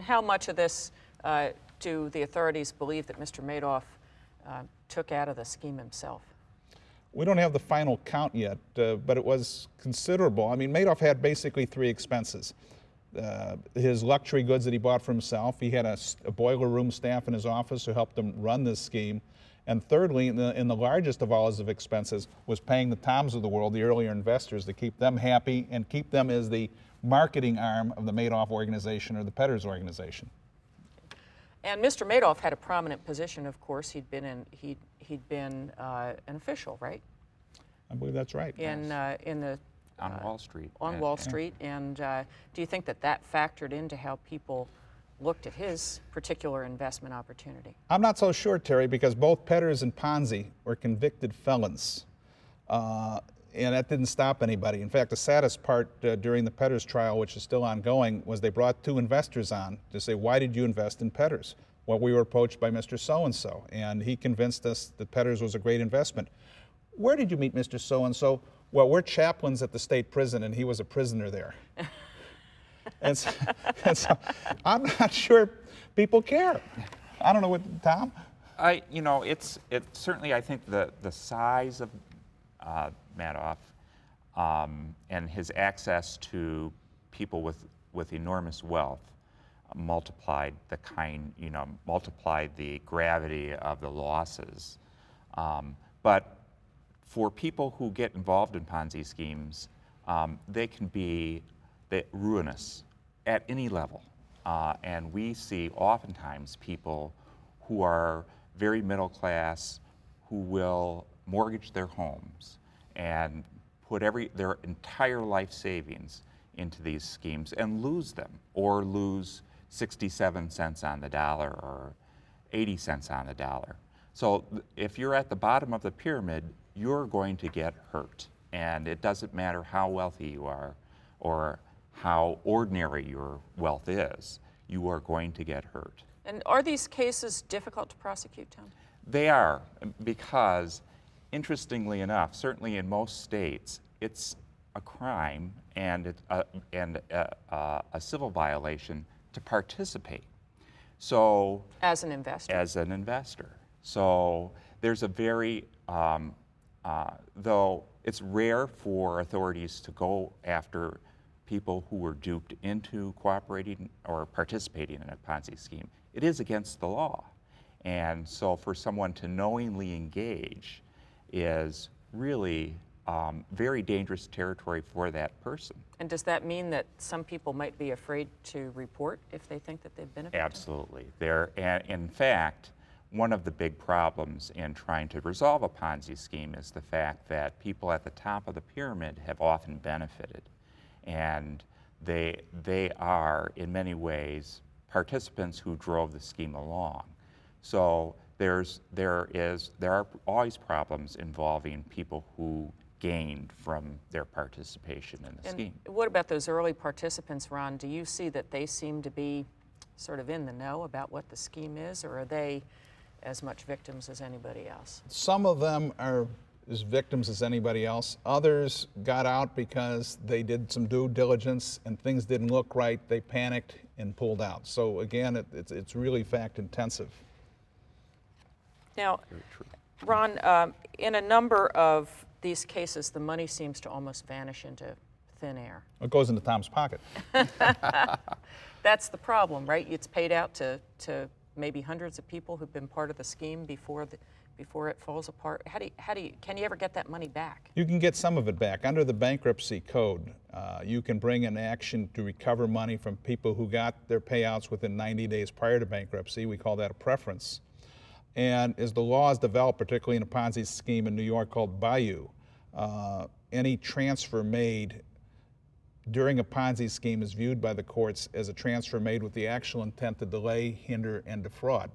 how much of this do the authorities believe that Mr. Madoff took out of the scheme himself? We don't have the final count yet, but it was considerable. I mean, Madoff had basically three expenses. His luxury goods that he bought for himself. He had a boiler room staff in his office who helped him run this scheme. And thirdly, in the largest of all his expenses, was paying the Toms of the world, the earlier investors, to keep them happy and keep them as the marketing arm of the Madoff organization or the Petters organization. And Mr. Madoff had a prominent position, of course. He'd been an official, right? I believe that's right. On Wall Street. On Wall Street. And do you think that factored into how people looked at his particular investment opportunity? I'm not so sure, Terry, because both Petters and Ponzi were convicted felons. And that didn't stop anybody. In fact, the saddest part during the Petters trial, which is still ongoing, was they brought two investors on to say, why did you invest in Petters? Well, we were approached by Mr. So-and-so, and he convinced us that Petters was a great investment. Where did you meet Mr. So-and-so? Well, we're chaplains at the state prison, and he was a prisoner there. and so I'm not sure people care. I don't know what, Tom? It's certainly, I think the size of Madoff and his access to people with enormous wealth multiplied the gravity of the losses. But for people who get involved in Ponzi schemes, they can be ruinous at any level. And we see oftentimes people who are very middle class who will mortgage their homes and put their entire life savings into these schemes and lose them, or lose 67 cents on the dollar or 80 cents on the dollar. So if you're at the bottom of the pyramid, you're going to get hurt. And it doesn't matter how wealthy you are or how ordinary your wealth is, you are going to get hurt. And are these cases difficult to prosecute, Tom? They are, because interestingly enough, certainly in most states, it's a crime and a civil violation to participate. So as an investor. As an investor. So there's a very, though it's rare for authorities to go after people who were duped into cooperating or participating in a Ponzi scheme, it is against the law. And so for someone to knowingly engage is really very dangerous territory for that person. And does that mean that some people might be afraid to report if they think that they've been a victim? Absolutely. In fact, one of the big problems in trying to resolve a Ponzi scheme is the fact that people at the top of the pyramid have often benefited. And they are, in many ways, participants who drove the scheme along. So there are always problems involving people who gained from their participation in the scheme. What about those early participants, Ron? Do you see that they seem to be sort of in the know about what the scheme is, or are they as much victims as anybody else? Some of them are as victims as anybody else. Others got out because they did some due diligence and things didn't look right. They panicked and pulled out. So again, it's really fact intensive. Now, Ron, in a number of these cases, the money seems to almost vanish into thin air. It goes into Tom's pocket. That's the problem, right? It's paid out to maybe hundreds of people who've been part of the scheme before it falls apart. Can you ever get that money back? You can get some of it back. Under the bankruptcy code, you can bring an action to recover money from people who got their payouts within 90 days prior to bankruptcy. We call that a preference. And as the law is developed, particularly in a Ponzi scheme in New York called Bayou, any transfer made during a Ponzi scheme is viewed by the courts as a transfer made with the actual intent to delay, hinder, and defraud.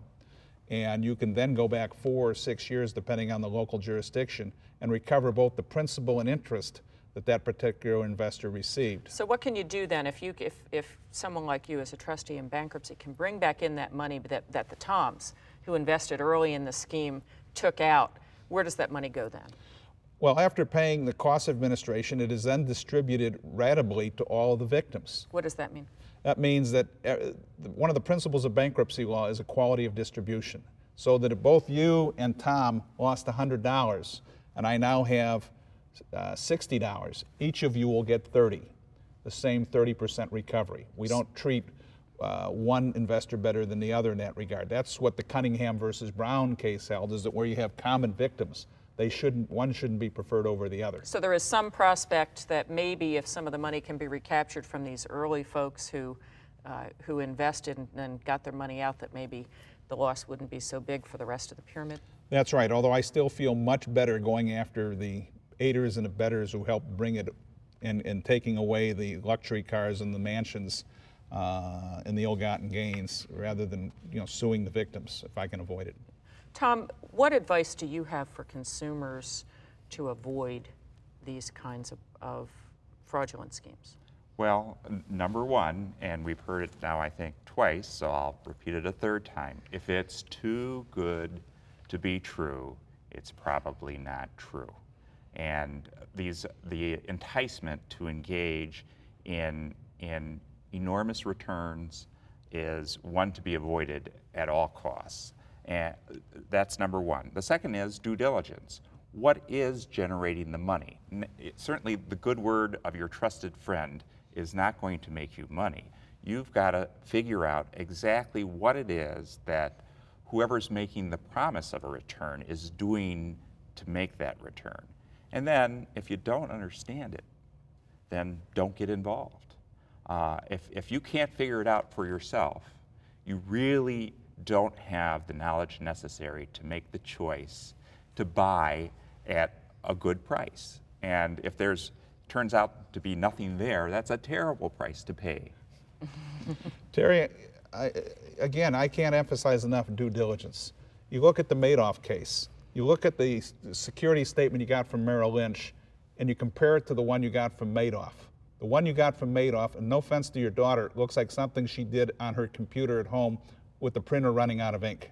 And you can then go back 4 or 6 years, depending on the local jurisdiction, and recover both the principal and interest that particular investor received. So what can you do then if someone like you as a trustee in bankruptcy can bring back in that money that the Toms who invested early in the scheme took out? Where does that money go then? Well, after paying the cost of administration, it is then distributed ratably to all of the victims. What does that mean? That means that one of the principles of bankruptcy law is equality of distribution. So that if both you and Tom lost $100 and I now have $60, each of you will get 30, the same 30% recovery. We don't treat one investor better than the other in that regard. That's what the Cunningham versus Brown case held, is that where you have common victims, one shouldn't be preferred over the other. So there is some prospect that maybe if some of the money can be recaptured from these early folks who invested and then got their money out, that maybe the loss wouldn't be so big for the rest of the pyramid? That's right, although I still feel much better going after the aiders and abettors who helped bring it and taking away the luxury cars and the mansions and the ill-gotten gains, rather than suing the victims if I can avoid it. Tom, what advice do you have for consumers to avoid these kinds of fraudulent schemes? Well, number one, and we've heard it now I think twice, so I'll repeat it a third time. If it's too good to be true, it's probably not true. And the enticement to engage in enormous returns is one to be avoided at all costs. And that's number one. The second is due diligence. What is generating the money? Certainly the good word of your trusted friend is not going to make you money. You've got to figure out exactly what it is that whoever's making the promise of a return is doing to make that return. And then if you don't understand it, then don't get involved. If you can't figure it out for yourself, you really don't have the knowledge necessary to make the choice to buy at a good price. And if turns out to be nothing there, that's a terrible price to pay. Terry, I can't emphasize enough due diligence. You look at the Madoff case, you look at the security statement you got from Merrill Lynch, and you compare it to the one you got from Madoff. The one you got from Madoff, and no offense to your daughter, looks like something she did on her computer at home with the printer running out of ink.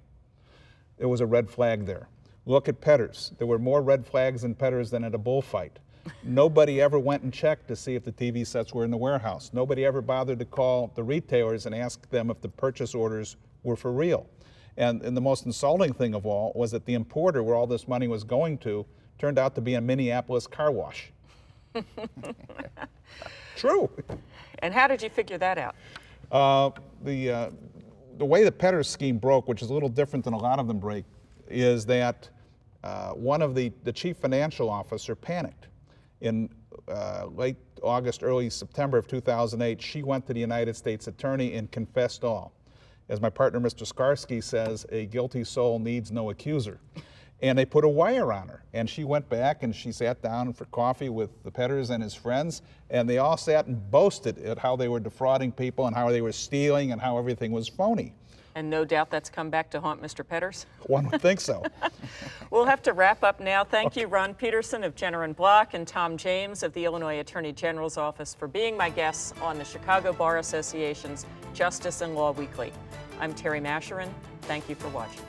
There was a red flag there. Look at Petters. There were more red flags in Petters than at a bullfight. Nobody ever went and checked to see if the TV sets were in the warehouse. Nobody ever bothered to call the retailers and ask them if the purchase orders were for real. And the most insulting thing of all was that the importer, where all this money was going to, turned out to be a Minneapolis car wash. True. And how did you figure that out? The way the Petters scheme broke, which is a little different than a lot of them break, is that one of the chief financial officer panicked. In late August, early September of 2008, she went to the United States Attorney and confessed all. As my partner, Mr. Skarsky, says, a guilty soul needs no accuser. And they put a wire on her. And she went back and she sat down for coffee with the Petters and his friends, and they all sat and boasted at how they were defrauding people and how they were stealing and how everything was phony. And no doubt that's come back to haunt Mr. Petters? One would think so. We'll have to wrap up now. Thank you, Ron Peterson of Jenner & Block and Tom James of the Illinois Attorney General's Office for being my guests on the Chicago Bar Association's Justice and Law Weekly. I'm Terry Masherin. Thank you for watching.